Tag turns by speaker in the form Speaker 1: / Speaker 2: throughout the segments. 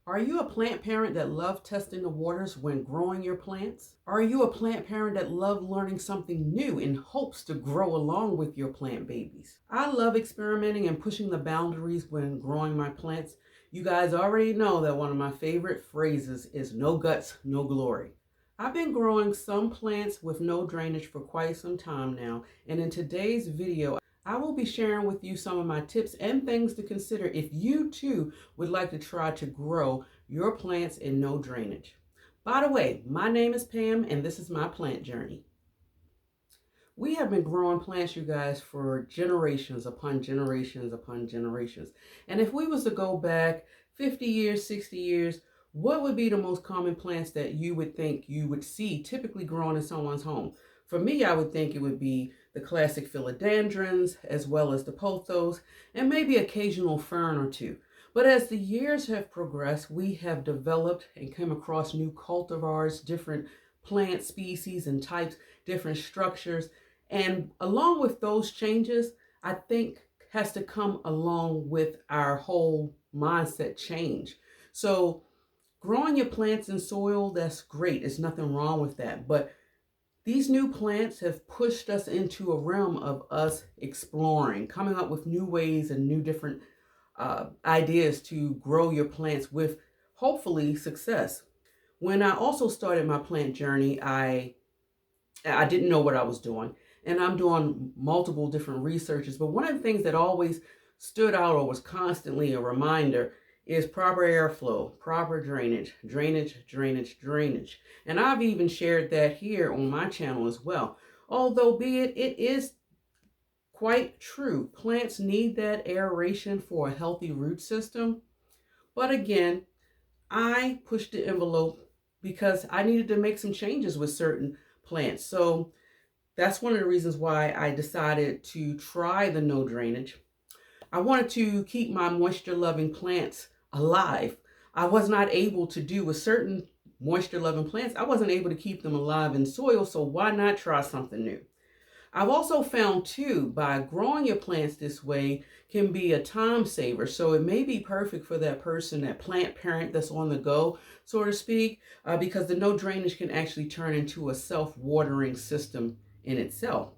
Speaker 1: Are you a plant parent that loves testing the waters when growing your plants? Are you a plant parent that loves learning something new in hopes to grow along with your plant babies? I love experimenting and pushing the boundaries when growing my plants. You guys already know that one of my favorite phrases is no guts, no glory. I've been growing some plants with no drainage for quite some time now, and in today's video, I will be sharing with you some of my tips and things to consider if you too would like to try to grow your plants in no drainage. By the way, my name is Pam and this is my plant journey. We have been growing plants, you guys, for generations upon generations upon generations. And if we was to go back 50 years, 60 years, what would be the most common plants that you would think you would see typically growing in someone's home? For me, I would think it would be the classic philodendrons, as well as the pothos, and maybe occasional fern or two. But as the years have progressed, we have developed and come across new cultivars, different plant species and types, different structures. And along with those changes, I think has to come along with our whole mindset change. So growing your plants in soil, that's great. There's nothing wrong with that. But these new plants have pushed us into a realm of us exploring, coming up with new ways and new different ideas to grow your plants with hopefully success. When I also started my plant journey, I didn't know what I was doing, and I'm doing multiple different researches. But one of the things that always stood out or was constantly a reminder is proper airflow, proper drainage, drainage, drainage, drainage. And I've even shared that here on my channel as well. Although it is quite true. Plants need that aeration for a healthy root system. But again, I pushed the envelope because I needed to make some changes with certain plants. So that's one of the reasons why I decided to try the no drainage. I wanted to keep my moisture loving plants alive. I was not able to do with certain moisture loving plants. I wasn't able to keep them alive in soil, so why not try something new? I've also found too, by growing your plants this way can be a time saver. So it may be perfect for that person, that plant parent that's on the go, so to speak, because the no drainage can actually turn into a self-watering system in itself.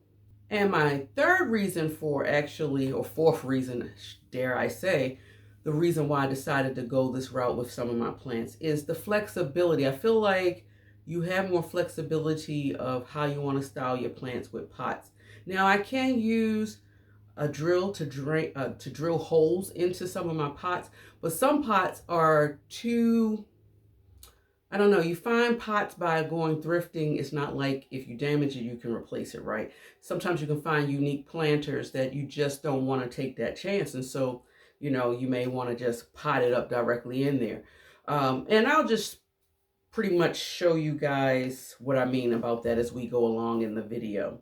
Speaker 1: And my third reason for actually, or fourth reason, dare I say, the reason why I decided to go this route with some of my plants is the flexibility. I feel like you have more flexibility of how you want to style your plants with pots. Now I can use a drill to drill holes into some of my pots, but some pots are too, I don't know, you find pots by going thrifting. It's not like if you damage it, you can replace it, right? Sometimes you can find unique planters that you just don't want to take that chance. And so, you know, you may want to just pot it up directly in there. And I'll just pretty much show you guys what I mean about that as we go along in the video.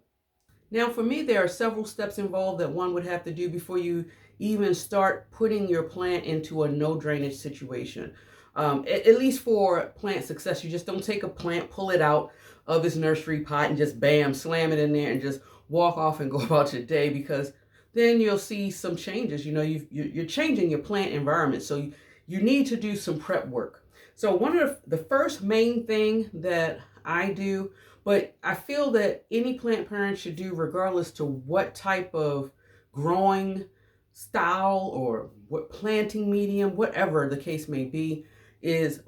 Speaker 1: Now, for me, there are several steps involved that one would have to do before you even start putting your plant into a no drainage situation. At least for plant success, you just don't take a plant, pull it out of its nursery pot and just bam, slam it in there and just walk off and go about your day, because then you'll see some changes. You know, you're changing your plant environment. So you need to do some prep work. So one of the first main thing that I do, but I feel that any plant parent should do regardless to what type of growing style or what planting medium, whatever the case may be, is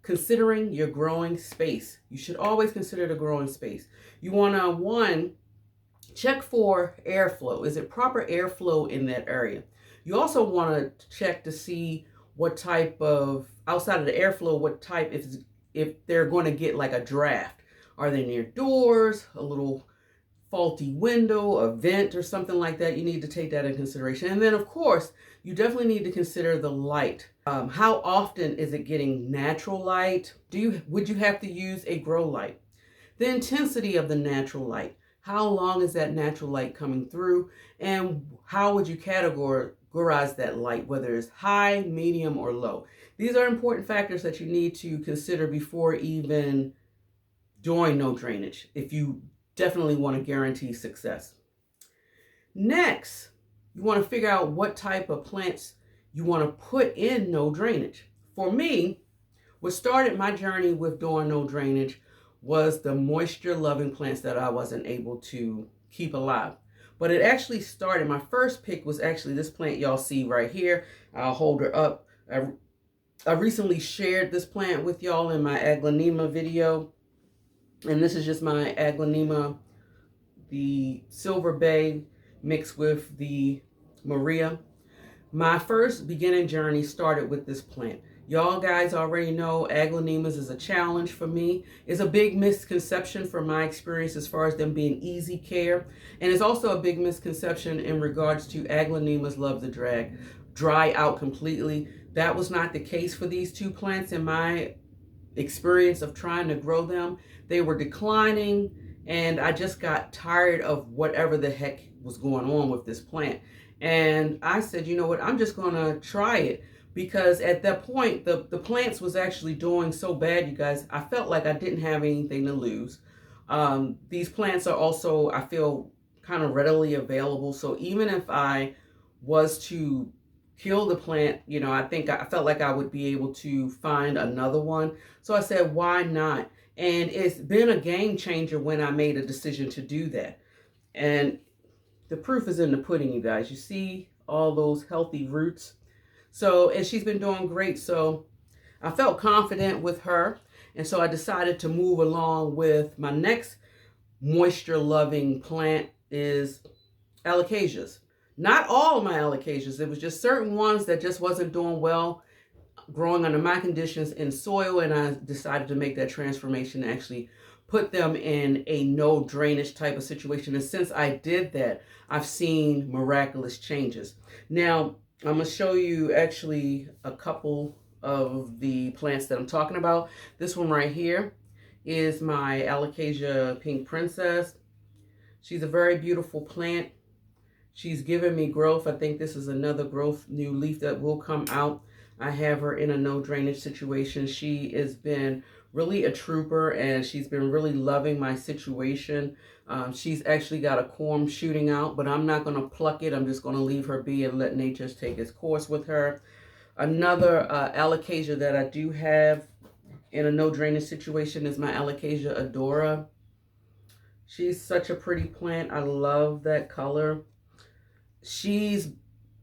Speaker 1: considering your growing space. You should always consider the growing space. You want to, one, check for airflow. Is it proper airflow in that area? You also want to check to see what type of, outside of the airflow, what type, if they're going to get like a draft. Are they near doors, a little faulty window, a vent or something like that? You need to take that in consideration. And then of course, you definitely need to consider the light. How often is it getting natural light? Would you have to use a grow light? The intensity of the natural light. How long is that natural light coming through? And how would you categorize that light, whether it's high, medium, or low? These are important factors that you need to consider before even doing no drainage, if you definitely want to guarantee success. Next, you want to figure out what type of plants you want to put in no drainage. For me, what started my journey with doing no drainage was the moisture loving plants that I wasn't able to keep alive. But it actually started, my first pick was actually this plant y'all see right here. I'll hold her up. I recently shared this plant with y'all in my aglaonema video. And this is just my aglaonema, the Silver Bay mixed with the Maria. My first beginning journey started with this plant. Y'all guys already know aglaonemas is a challenge for me. It's a big misconception from my experience as far as them being easy care. And it's also a big misconception in regards to aglaonemas love to dry out completely. That was not the case for these two plants in my experience of trying to grow them. They were declining and I just got tired of whatever the heck was going on with this plant. And I said, you know what, I'm just going to try it, because at that point, the plants was actually doing so bad, you guys, I felt like I didn't have anything to lose. These plants are also, I feel, kind of readily available. So even if I was to kill the plant, you know, I felt like I would be able to find another one. So I said, why not? And it's been a game changer when I made a decision to do that. And the proof is in the pudding, you guys. You see all those healthy roots. So, and she's been doing great. So I felt confident with her. And so I decided to move along with my next moisture loving plant is alocasias. Not all of my alocasias. It was just certain ones that just wasn't doing well growing under my conditions in soil. And I decided to make that transformation and actually put them in a no drainage type of situation. And since I did that, I've seen miraculous changes. Now, I'm going to show you actually a couple of the plants that I'm talking about. This one right here is my Alocasia Pink Princess. She's a very beautiful plant. She's given me growth. I think this is another growth, new leaf that will come out. I have her in a no drainage situation. She has been really a trooper and she's been really loving my situation. She's actually got a corm shooting out, but I'm not going to pluck it. I'm just going to leave her be and let nature take its course with her. Another alocasia that I do have in a no drainage situation is my Alocasia Adora. She's such a pretty plant. I love that color.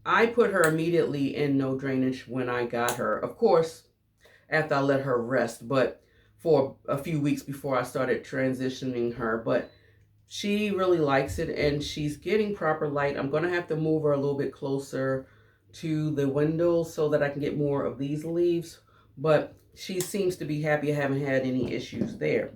Speaker 1: I put her immediately in no drainage when I got her. Of course, after I let her rest, but for a few weeks before I started transitioning her. But she really likes it and she's getting proper light. I'm going to have to move her a little bit closer to the window so that I can get more of these leaves. But she seems to be happy. I haven't had any issues there.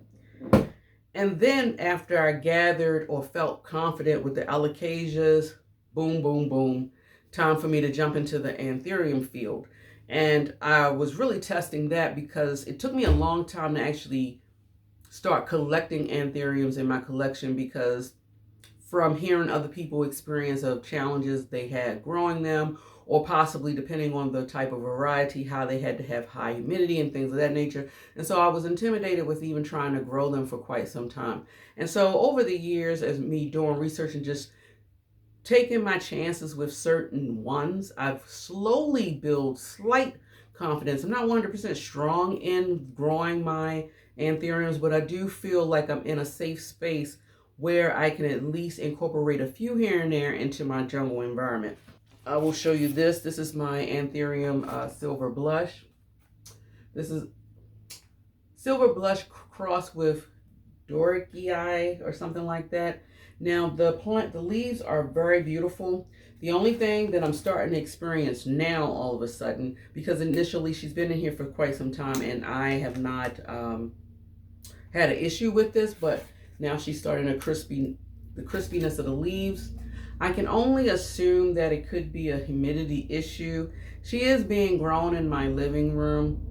Speaker 1: And then after I gathered or felt confident with the alocasias, boom, boom, boom, time for me to jump into the anthurium field. And I was really testing that because it took me a long time to actually start collecting anthuriums in my collection, because from hearing other people experience of challenges they had growing them, or possibly depending on the type of variety, how they had to have high humidity and things of that nature. And so I was intimidated with even trying to grow them for quite some time. And so over the years, as me doing research and just taking my chances with certain ones, I've slowly built slight confidence. I'm not 100% strong in growing my anthuriums, but I do feel like I'm in a safe space where I can at least incorporate a few here and there into my jungle environment. I will show you this. This is my anthurium silver blush. This is silver blush crossed with Doricii or something like that. Now the leaves are very beautiful. The only thing that I'm starting to experience now all of a sudden, because initially she's been in here for quite some time and I have not had an issue with this, but now she's starting to the crispiness of the leaves. I can only assume that it could be a humidity issue. She is being grown in my living room.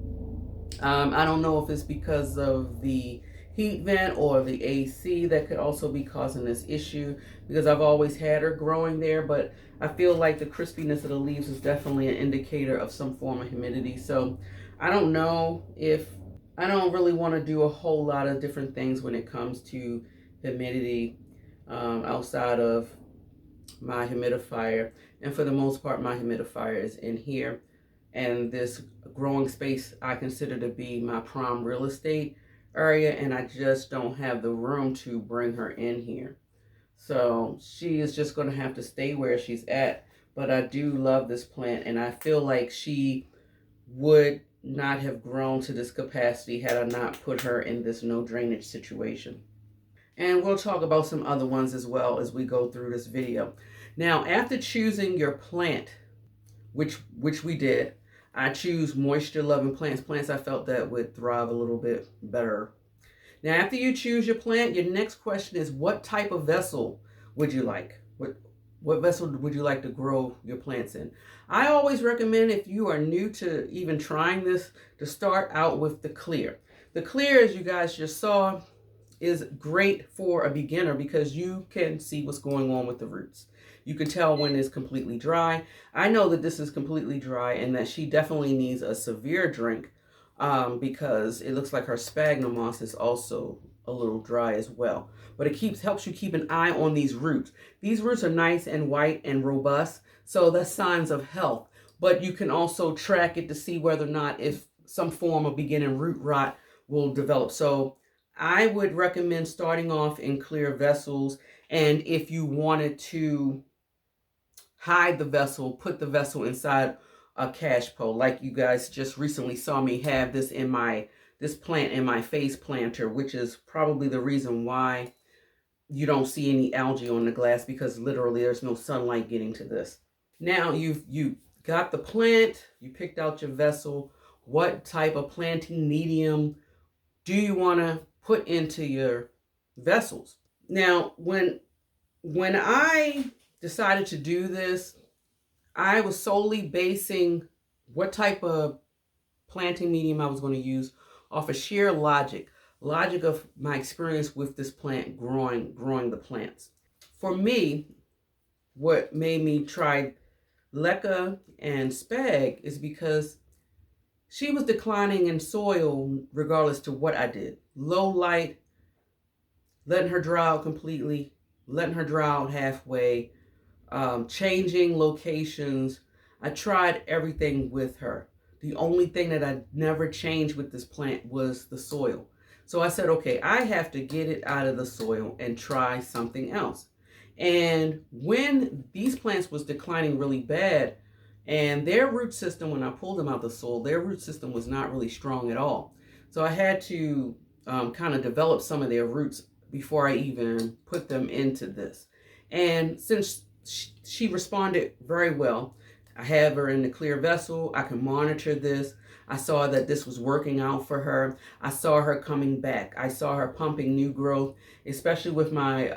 Speaker 1: I don't know if it's because of the heat vent or the AC that could also be causing this issue, because I've always had her growing there, but I feel like the crispiness of the leaves is definitely an indicator of some form of humidity. So I don't know if, I don't really want to do a whole lot of different things when it comes to humidity outside of my humidifier. And for the most part, my humidifier is in here. And this growing space I consider to be my prime real estate area, and I just don't have the room to bring her in here. So she is just going to have to stay where she's at. But I do love this plant, and I feel like she would not have grown to this capacity had I not put her in this no drainage situation. And we'll talk about some other ones as well as we go through this video. Now, after choosing your plant, which we did, I choose moisture loving plants, plants I felt that would thrive a little bit better. Now, after you choose your plant, your next question is, what type of vessel would you like? What vessel would you like to grow your plants in? I always recommend, if you are new to even trying this, to start out with the clear. The clear, as you guys just saw, is great for a beginner because you can see what's going on with the roots. You can tell when it's completely dry. I know that this is completely dry and that she definitely needs a severe drink because it looks like her sphagnum moss is also a little dry as well. But it helps you keep an eye on these roots. These roots are nice and white and robust, so that's signs of health. But you can also track it to see whether or not if some form of beginning root rot will develop. So I would recommend starting off in clear vessels, and if you wanted to hide the vessel, put the vessel inside a cash pole, like you guys just recently saw me have this plant in my face planter, which is probably the reason why you don't see any algae on the glass, because literally there's no sunlight getting to this. Now you got the plant, you picked out your vessel. What type of planting medium do you want to put into your vessels? Now, when I decided to do this, I was solely basing what type of planting medium I was going to use off of sheer logic of my experience with this plant growing the plants. For me, what made me try leca and spag is because she was declining in soil regardless to what I did. Low light, letting her dry out completely, letting her dry out halfway, changing locations. I tried everything with her. The only thing that I never changed with this plant was the soil. So I said, okay, I have to get it out of the soil and try something else. And when these plants was declining really bad, and their root system, when I pulled them out of the soil, their root system was not really strong at all. So I had to kind of develop some of their roots before I even put them into this. And since she responded very well, I have her in the clear vessel. I can monitor this. I saw that this was working out for her. I saw her coming back. I saw her pumping new growth, especially with my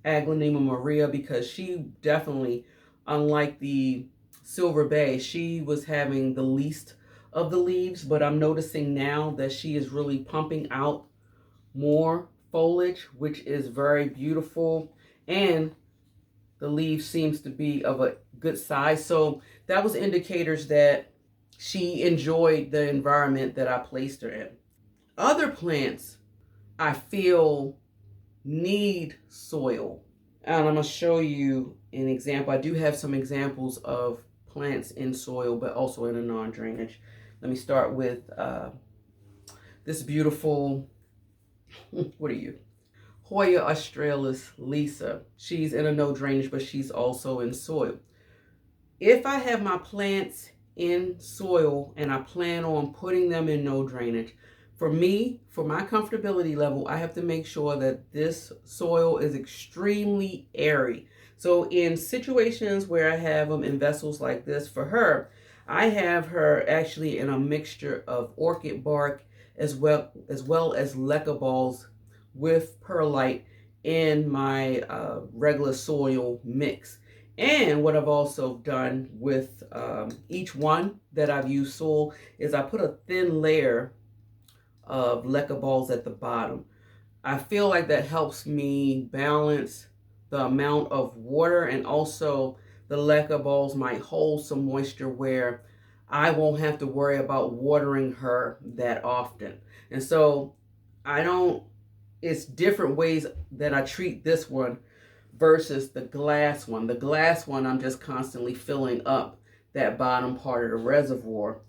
Speaker 1: Aglaonema Maria, because she definitely, unlike the Silver Bay, she was having the least of the leaves, but I'm noticing now that she is really pumping out more foliage, which is very beautiful, and the leaf seems to be of a good size. So that was indicators that she enjoyed the environment that I placed her in. Other plants, I feel, need soil. And I'm going to show you an example. I do have some examples of plants in soil, but also in a non-drainage. Let me start with this beautiful, what are you? Hoya australis Lisa. She's in a no drainage, but she's also in soil. If I have my plants in soil and I plan on putting them in no drainage, for me, for my comfortability level, I have to make sure that this soil is extremely airy. So in situations where I have them in vessels like this, for her, I have her actually in a mixture of orchid bark as well as leca balls with perlite in my regular soil mix. And what I've also done with each one that I've used soil is I put a thin layer of leca balls at the bottom. I feel like that helps me balance the amount of water, and also the leca balls might hold some moisture where I won't have to worry about watering her that often. And so it's different ways that I treat this one versus the glass one. The glass one, I'm just constantly filling up that bottom part of the reservoir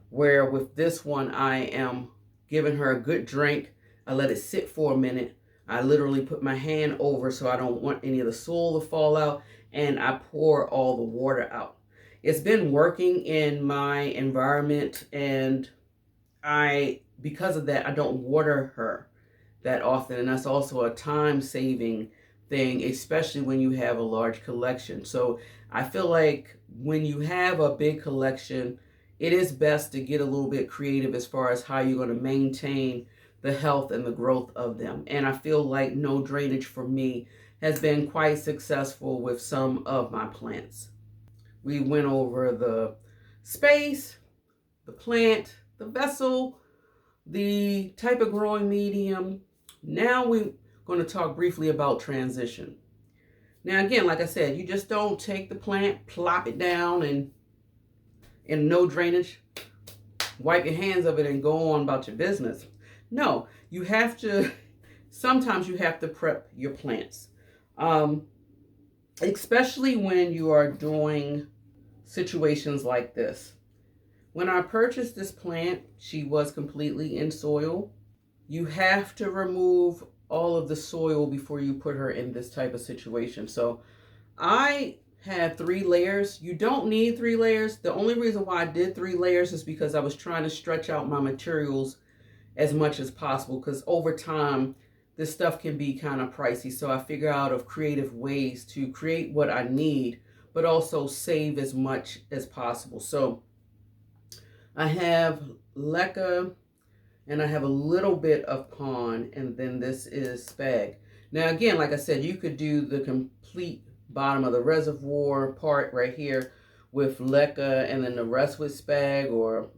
Speaker 1: where with this one, I am giving her a good drink. I let it sit for a minute. I literally put my hand over so I don't want any of the soil to fall out, and I pour all the water out. It's been working in my environment, and because of that, I don't water her that often, and that's also a time-saving thing, especially when you have a large collection. So I feel like when you have a big collection, it is best to get a little bit creative as far as how you're going to maintain the health and the growth of them. And I feel like no drainage for me has been quite successful with some of my plants. We went over the space, the plant, the vessel, the type of growing medium. Now we're going to talk briefly about transition. Now again, like I said, you just don't take the plant, plop it down, and in no drainage, wipe your hands of it and go on about your business. No, you have to, sometimes you have to prep your plants. Especially when you are doing situations like this. When I purchased this plant, she was completely in soil. You have to remove all of the soil before you put her in this type of situation. So I had 3 layers. You don't need 3 layers. The only reason why I did 3 layers is because I was trying to stretch out my materials as much as possible, because over time this stuff can be kind of pricey. So I figure out of creative ways to create what I need, but also save as much as possible. So I have leca, and I have a little bit of pond, and then this is spag. Now again, like I said, you could do the complete bottom of the reservoir part right here with leca, and then the rest with spag, or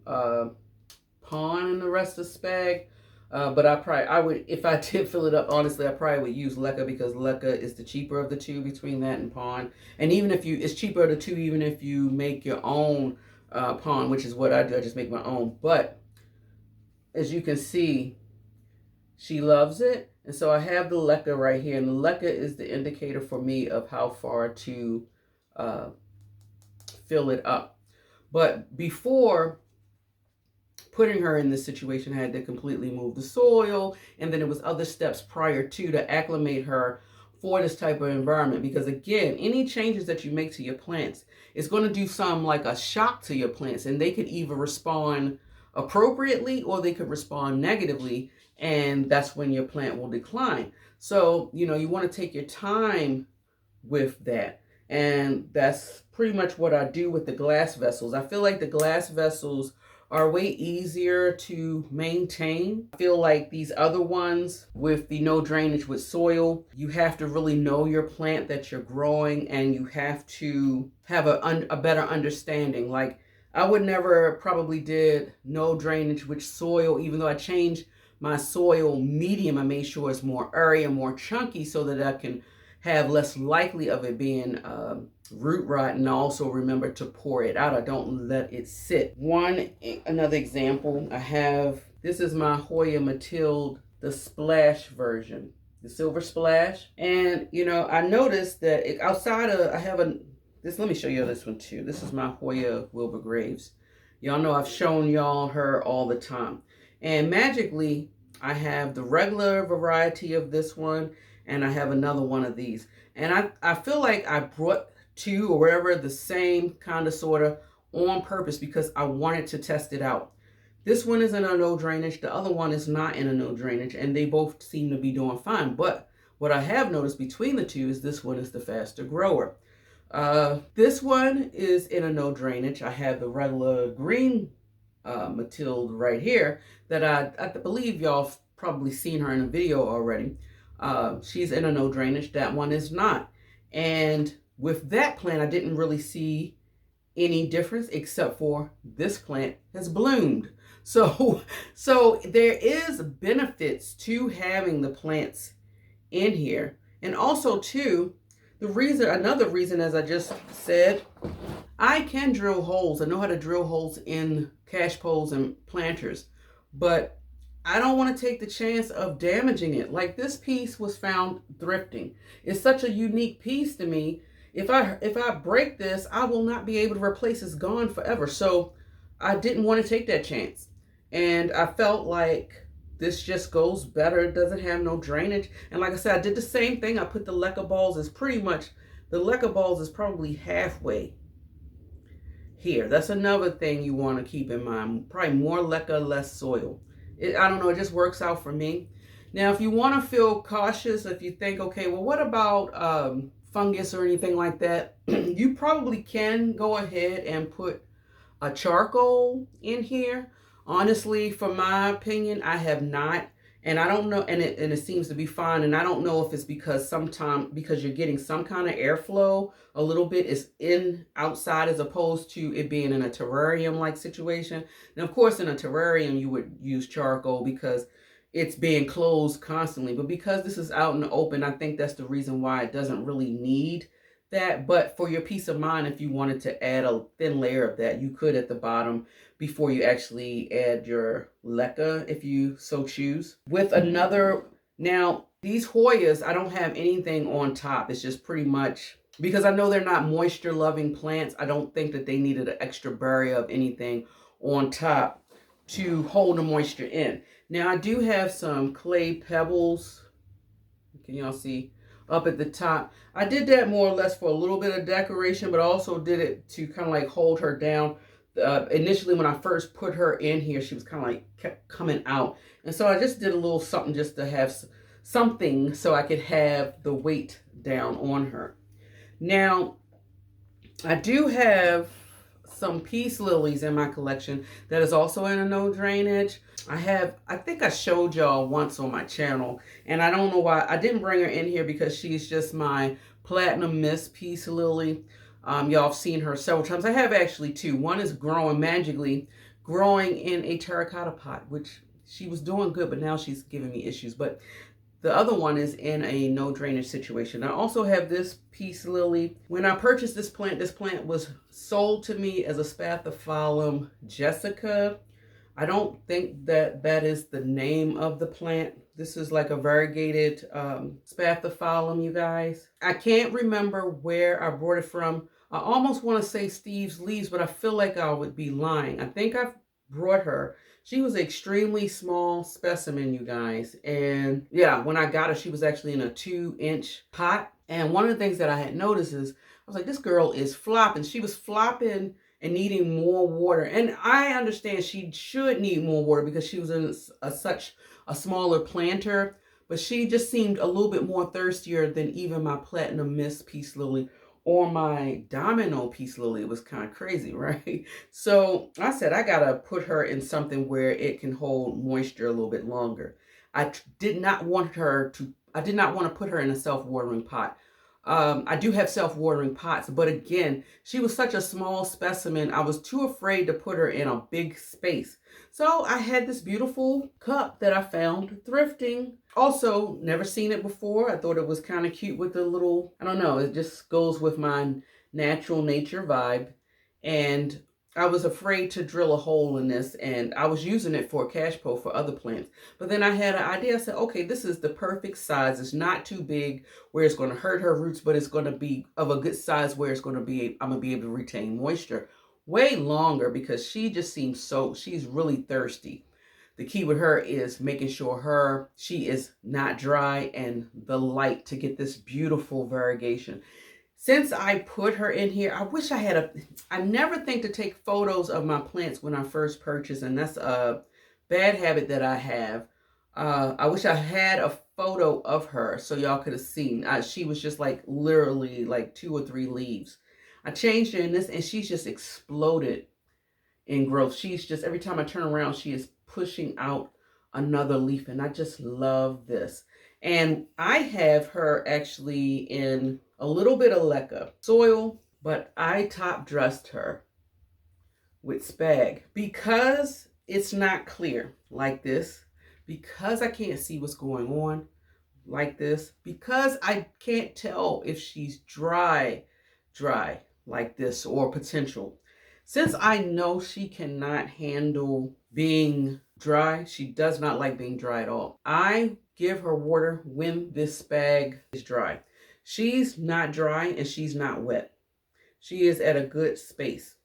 Speaker 1: pond and the rest of spag. But I would, if I did fill it up, honestly, I probably would use leca, because leca is the cheaper of the two between that and pond. And even if it's cheaper of the two, even if you make your own pond, which is what I do, I just make my own. But as you can see, she loves it. And so I have the leca right here, and the leca is the indicator for me of how far to fill it up. But before putting her in this situation, I had to completely move the soil, and then there was other steps prior to acclimate her for this type of environment. Because again, any changes that you make to your plants is going to do some like a shock to your plants, and they could either respond appropriately or they could respond negatively, and that's when your plant will decline. So, you know, you want to take your time with that. And that's pretty much what I do with the glass vessels. I feel like the glass vessels are way easier to maintain. I feel like these other ones with the no drainage with soil, you have to really know your plant that you're growing, and you have to have a better understanding. Like, I would never probably did no drainage with soil, even though I changed my soil medium. I made sure it's more airy and more chunky so that I can have less likely of it being root rot. And I also remember to pour it out. I don't let it sit. Another example I have, this is my Hoya Matilde, the splash version, the silver splash. And you know, I noticed that let me show you this one too. This is my Hoya Wilbur Graves. Y'all know I've shown y'all her all the time. And magically, I have the regular variety of this one, and I have another one of these. And I feel like I brought 2 or whatever, the same kind of sort of on purpose, because I wanted to test it out. This one is in a no drainage. The other one is not in a no drainage, and they both seem to be doing fine. But what I have noticed between the two is this one is the faster grower. This one is in a no drainage. I have the regular green Matilde right here that I believe y'all probably seen her in a video already. She's in a no drainage. That one is not. And with that plant, I didn't really see any difference, except for this plant has bloomed. So there is benefits to having the plants in here. And also too, another reason, as I just said, I can drill holes. I know how to drill holes in cash poles and planters, but I don't want to take the chance of damaging it. Like, this piece was found thrifting. It's such a unique piece to me. If I break this, I will not be able to replace it. It's gone forever. So I didn't want to take that chance. And I felt like this just goes better. It doesn't have no drainage. And like I said, I did the same thing. I put the leca balls is pretty much, the leca balls is probably halfway here. That's another thing you want to keep in mind. Probably more leca, less soil. I don't know, it just works out for me. Now, if you want to feel cautious, if you think, okay, well, what about fungus or anything like that, you probably can go ahead and put a charcoal in here. Honestly, for my opinion, I have not. And I don't know, and it seems to be fine. And I don't know if it's because because you're getting some kind of airflow, a little bit is in outside as opposed to it being in a terrarium like situation. And of course, in a terrarium, you would use charcoal because it's being closed constantly. But because this is out in the open, I think that's the reason why it doesn't really need that. But for your peace of mind, if you wanted to add a thin layer of that, you could at the bottom before you actually add your leca, if you so choose. With another, now these Hoyas, I don't have anything on top. It's just pretty much, because I know they're not moisture loving plants, I don't think that they needed an extra barrier of anything on top to hold the moisture in. Now I do have some clay pebbles. Can y'all see? Up at the top. I did that more or less for a little bit of decoration, but also did it to kind of like hold her down. Initially, when I first put her in here, she was kind of like kept coming out. And so I just did a little something just to have something so I could have the weight down on her. Now, I do have some peace lilies in my collection that is also in a no drainage. I think I showed y'all once on my channel, and I don't know why I didn't bring her in here because she's just my platinum mist peace lily. Y'all have seen her several times. I have actually two. One is growing magically, growing in a terracotta pot, which she was doing good, but now she's giving me issues. But the other one is in a no drainage situation. I also have this peace lily. When I purchased this plant was sold to me as a Spathiphyllum Jessica. I don't think that that is the name of the plant. This is like a variegated Spathiphyllum, you guys. I can't remember where I brought it from. I almost want to say Steve's Leaves, but I feel like I would be lying. I think I've brought her. She was an extremely small specimen, you guys. And yeah, when I got her, she was actually in a 2-inch pot. And one of the things that I had noticed is, I was like, this girl is flopping. She was flopping and needing more water. And I understand she should need more water because she was in such a smaller planter. But she just seemed a little bit more thirstier than even my platinum mist peace lily or my domino peace lily. It was kind of crazy, right? So I said, I gotta put her in something where it can hold moisture a little bit longer. I did not want to put her in a self-watering pot. I do have self-watering pots, but again, she was such a small specimen. I was too afraid to put her in a big space. So I had this beautiful cup that I found thrifting. Also, never seen it before. I thought it was kind of cute with the little, I don't know, it just goes with my natural nature vibe. And I was afraid to drill a hole in this, and I was using it for a cash po for other plants. But then I had an idea. I said, okay, this is the perfect size. It's not too big where it's going to hurt her roots, but it's going to be of a good size where it's going to be, I'm going to be able to retain moisture way longer because she just seems she's really thirsty. The key with her is making sure she is not dry and the light to get this beautiful variegation. Since I put her in here, I wish I never think to take photos of my plants when I first purchase, and that's a bad habit that I have. I wish I had a photo of her so y'all could have seen. She was just like literally like 2 or 3 leaves. I changed her in this and she's just exploded in growth. She's just, every time I turn around, she is pushing out another leaf, and I just love this. And I have her actually in a little bit of leca soil, but I top dressed her with spag because it's not clear like this, because I can't see what's going on like this, because I can't tell if she's dry like this or potential. Since I know she cannot handle being dry, she does not like being dry at all, I give her water when this spag is dry. She's not dry and she's not wet. She is at a good space.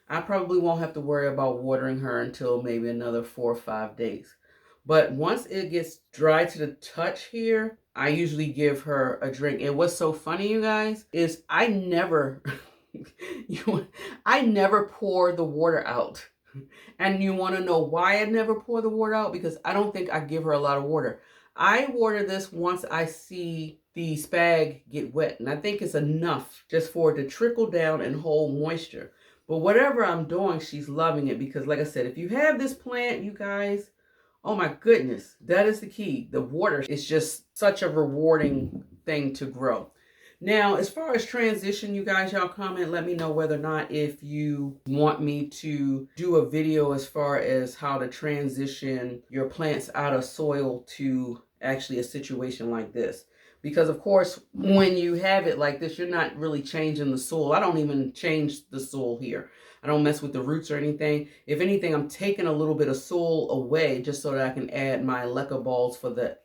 Speaker 1: I probably won't have to worry about watering her until maybe another 4 or 5 days. But once it gets dry to the touch here, I usually give her a drink. And what's so funny, you guys, is I never, I never pour the water out. And you want to know why I never pour the water out? Because I don't think I give her a lot of water. I water this once I see the spag get wet. And I think it's enough just for it to trickle down and hold moisture. But whatever I'm doing, she's loving it. Because like I said, if you have this plant, you guys, oh my goodness, that is the key. The water is just such a rewarding thing to grow. Now, as far as transition, you guys, y'all comment, let me know whether or not if you want me to do a video as far as how to transition your plants out of soil to actually a situation like this. Because of course, when you have it like this, you're not really changing the soil. I don't even change the soil here. I don't mess with the roots or anything. If anything, I'm taking a little bit of soil away just so that I can add my leca balls for the,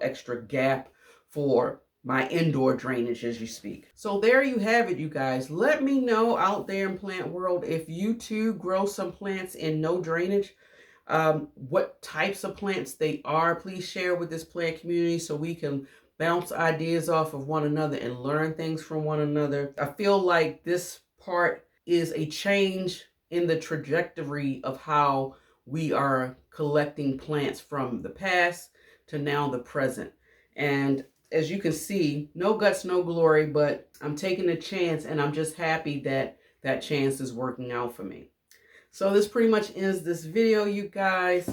Speaker 1: extra gap for my indoor drainage, as you speak. So there you have it, you guys. Let me know out there in plant world if you too grow some plants in no drainage, what types of plants they are. Please share with this plant community so we can bounce ideas off of one another and learn things from one another. I feel like this part is a change in the trajectory of how we are collecting plants from the past to now the present. And as you can see, no guts, no glory, but I'm taking a chance and I'm just happy that that chance is working out for me. So this pretty much ends this video, you guys.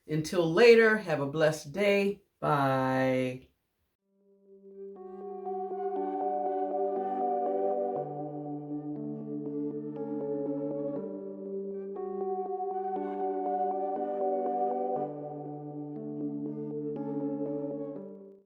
Speaker 1: Until later, have a blessed day. Bye.